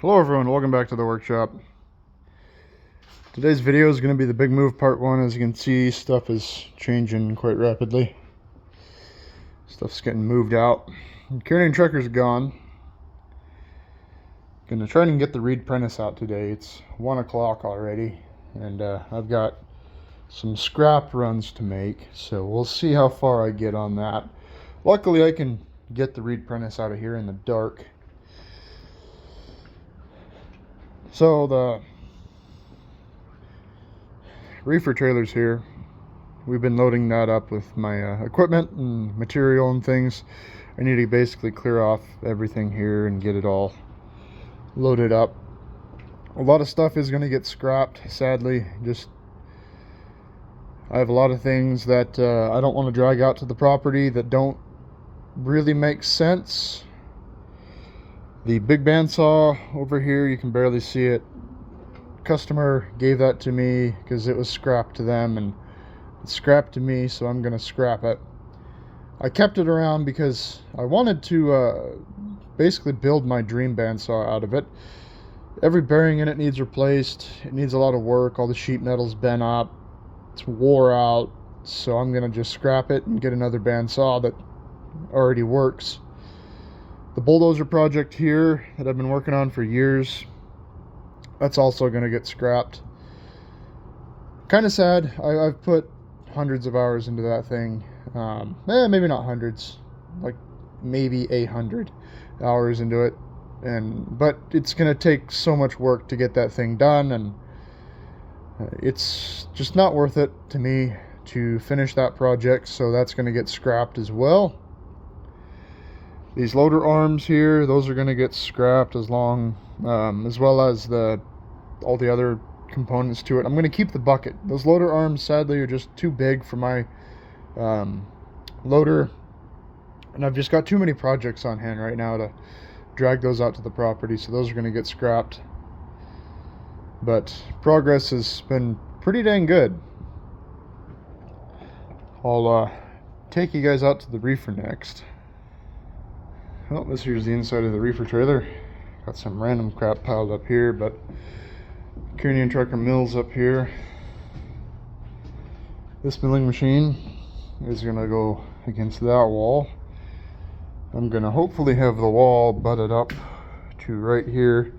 Hello everyone, welcome back to the workshop. Today's video is going to be the big move part one. As you can see, stuff is changing quite rapidly. Stuff's getting moved out. Carrying trucker's gone. Gonna try and get the Reed Prentice out today. It's 1 o'clock already, and I've got some scrap runs to make, so we'll see how far I get on that. Luckily I can get the Reed Prentice out of here in the dark. So the reefer trailer's here. We've been loading that up with my equipment and material and things. I need to basically clear off everything here and get it all loaded up. A lot of stuff is going to get scrapped, sadly. I have a lot of things that I don't want to drag out to the property that don't really make sense. The big bandsaw over here, you can barely see it. Customer gave that to me because it was scrapped to them, and it's scrapped to me, so I'm gonna scrap it. I kept it around because I wanted to basically build my dream bandsaw out of it. Every bearing in it needs replaced. It needs a lot of work. All the sheet metal's bent up. It's wore out, so I'm gonna just scrap it and get another bandsaw that already works. The bulldozer project here that I've been working on for years, that's also going to get scrapped. Kind of sad. I've put hundreds of hours into that thing. Maybe not hundreds, like maybe 800 hours into it. But it's going to take so much work to get that thing done, and it's just not worth it to me to finish that project, so that's going to get scrapped as well. These loader arms here, those are going to get scrapped as well as all the other components to it. I'm going to keep the bucket. Those loader arms, sadly, are just too big for my loader, and I've just got too many projects on hand right now to drag those out to the property, so those are going to get scrapped. But progress has been pretty dang good. I'll take you guys out to the reefer next. Well, this here's the inside of the reefer trailer. Got some random crap piled up here, but Kearney and Trucker Mills up here. This milling machine is gonna go against that wall. I'm gonna hopefully have the wall butted up to right here,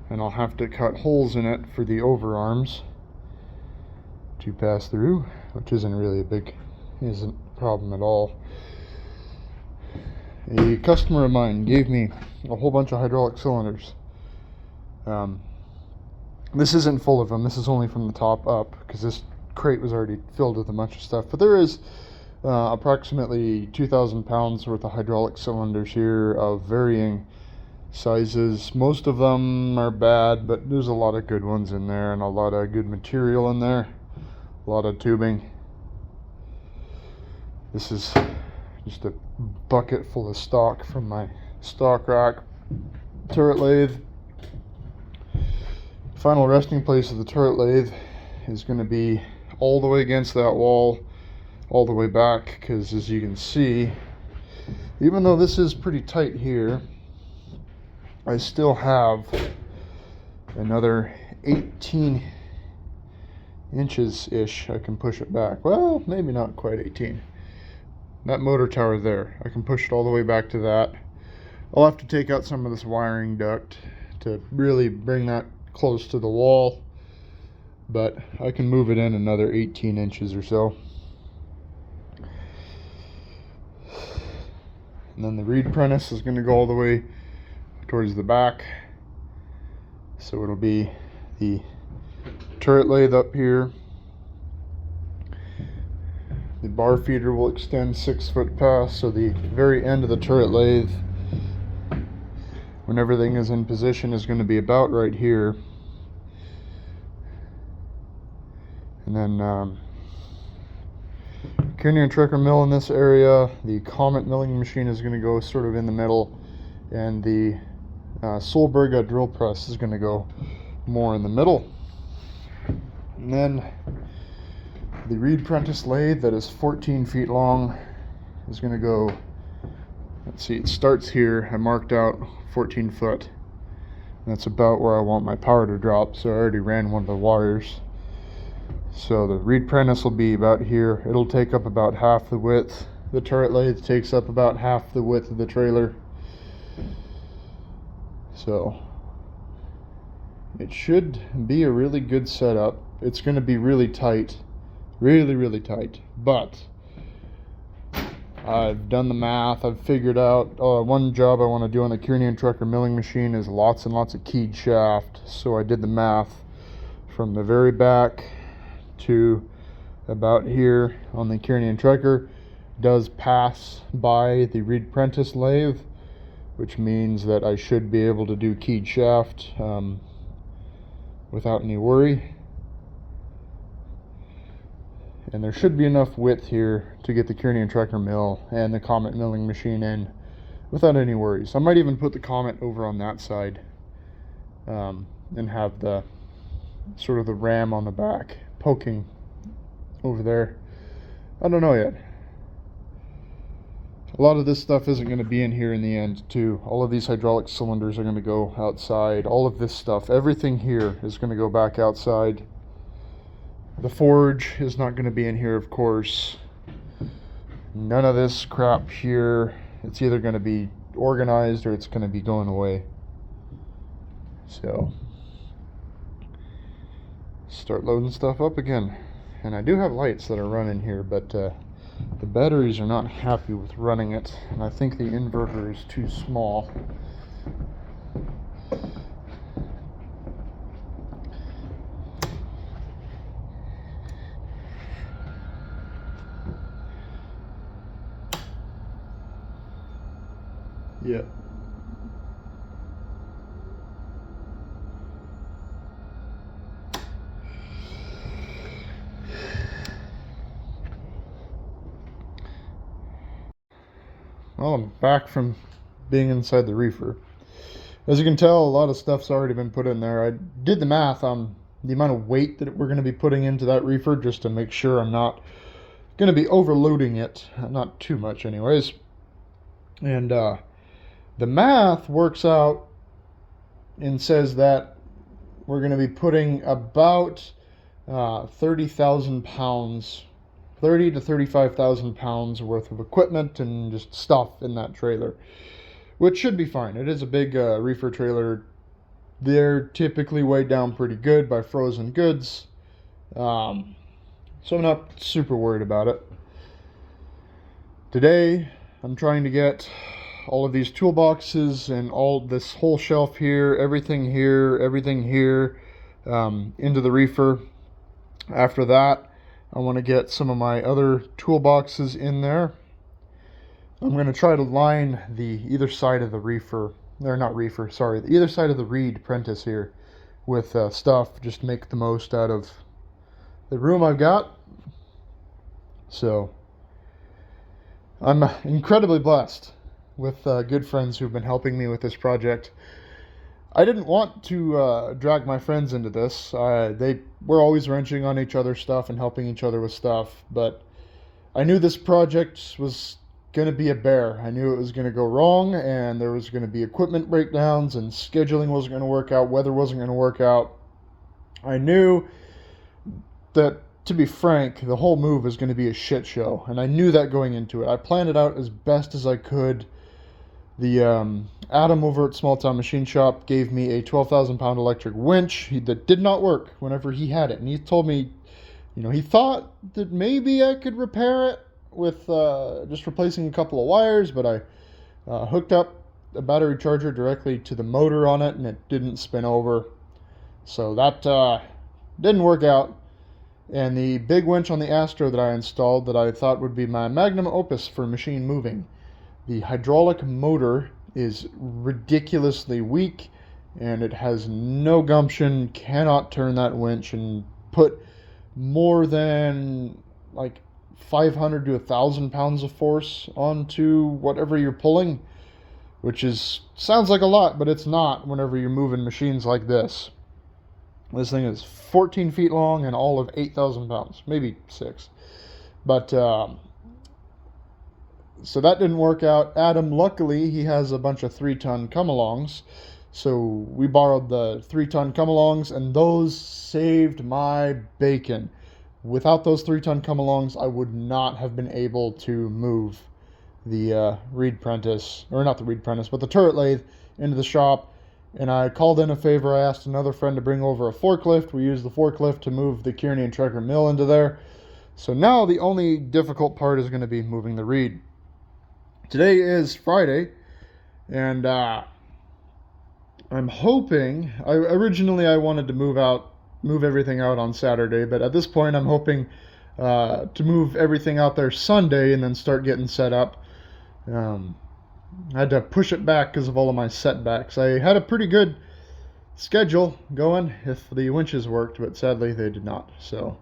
and I'll have to cut holes in it for the overarms to pass through, which isn't a problem at all. A customer of mine gave me a whole bunch of hydraulic cylinders. This isn't full of them. This is only from the top up, because this crate was already filled with a bunch of stuff. But there is approximately 2,000 pounds worth of hydraulic cylinders here of varying sizes. Most of them are bad, but there's a lot of good ones in there, and a lot of good material in there. A lot of tubing. This is just a bucket full of stock from my stock rack turret lathe. The final resting place of the turret lathe is going to be all the way against that wall, all the way back, because as you can see, even though this is pretty tight here, I still have another 18 inches ish I can push it back. Well, maybe not quite 18. That motor tower there, I can push it all the way back to that. I'll have to take out some of this wiring duct to really bring that close to the wall, but I can move it in another 18 inches or so. And then the Reed Prentice is going to go all the way towards the back, so it'll be the turret lathe up here. The bar feeder will extend 6 foot past, so the very end of the turret lathe, when everything is in position, is going to be about right here. And then Kearney and Trucker mill in this area. The Comet milling machine is going to go sort of in the middle, and the Solberga drill press is going to go more in the middle. And then the Reed Prentice lathe that is 14 feet long is going to go, let's see, it starts here. I marked out 14 foot That's about where I want my power to drop, so I already ran one of the wires. So the reed prentice will be about here. It'll take up about half the width. The turret lathe takes up about half the width of the trailer. So it should be a really good setup. It's going to be really tight. Really tight. But I've done the math. I've figured out one job I want to do on the Kiernan Trucker milling machine is lots and lots of keyed shaft. So I did the math from the very back to about here on the Kiernan Trucker. Does pass by the reed prentice lathe, which means that I should be able to do keyed shaft without any worry. And there should be enough width here to get the Kiernan Trucker mill and the Comet milling machine in without any worries. I might even put the Comet over on that side and have the sort of the ram on the back poking over there. I don't know yet. A lot of this stuff isn't going to be in here in the end too. All of these hydraulic cylinders are going to go outside. All of this stuff, everything here is going to go back outside. The forge is not going to be in here, of course. None of this crap here. It's either going to be organized or it's going to be going away. So start loading stuff up again. And I do have lights that are running here, but the batteries are not happy with running it, and I think the inverter is too small. Yeah. Well, I'm back from being inside the reefer. As you can tell, a lot of stuff's already been put in there. I did the math on the amount of weight that we're going to be putting into that reefer just to make sure I'm not going to be overloading it. Not too much anyways. And the math works out and says that we're going to be putting about 30,000 pounds 30 to 35,000 pounds worth of equipment and just stuff in that trailer, which should be fine. It is a big reefer trailer. They're typically weighed down pretty good by frozen goods, so I'm not super worried about it. Today I'm trying to get all of these toolboxes and all this whole shelf here, everything here, into the reefer. After that, I want to get some of my other toolboxes in there. I'm going to try to line either side of the reefer, or not reefer, sorry, either side of the reed prentice here with stuff, just to make the most out of the room I've got. So I'm incredibly blessed with good friends who've been helping me with this project. I didn't want to drag my friends into this. They were always wrenching on each other's stuff and helping each other with stuff, but I knew this project was going to be a bear. I knew it was going to go wrong, and there was going to be equipment breakdowns, and scheduling wasn't going to work out, weather wasn't going to work out. I knew that, to be frank, the whole move was going to be a shit show, and I knew that going into it. I planned it out as best as I could. The Adam over at Small Town Machine Shop gave me a 12,000 pound electric winch that did not work whenever he had it. And he told me, he thought that maybe I could repair it with just replacing a couple of wires, but I hooked up a battery charger directly to the motor on it and it didn't spin over. So that didn't work out. And the big winch on the Astro that I installed that I thought would be my magnum opus for machine moving, the hydraulic motor is ridiculously weak and it has no gumption, cannot turn that winch and put more than like 500 to 1,000 pounds of force onto whatever you're pulling, which sounds like a lot, but it's not whenever you're moving machines like this. This thing is 14 feet long and all of 8,000 pounds, maybe 6. But so that didn't work out. Adam, luckily, he has a bunch of 3-ton come-alongs, So we borrowed the 3-ton come-alongs, and those saved my bacon. Without those 3-ton come-alongs, I would not have been able to move the reed prentice, or not the reed prentice, but the turret lathe into the shop. And I called in a favor. I asked another friend to bring over a forklift. We used the forklift to move the Kearney and Trecker mill into there. So now the only difficult part is going to be moving the reed. Today is Friday, and I'm hoping, originally I wanted to move everything out on Saturday, but at this point I'm hoping to move everything out there Sunday and then start getting set up. I had to push it back because of all of my setbacks. I had a pretty good schedule going if the winches worked, but sadly they did not. So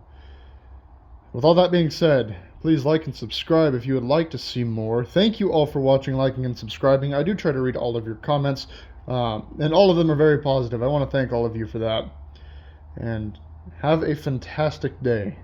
with all that being said, please like and subscribe if you would like to see more. Thank you all for watching, liking, and subscribing. I do try to read all of your comments. And all of them are very positive. I want to thank all of you for that. And have a fantastic day.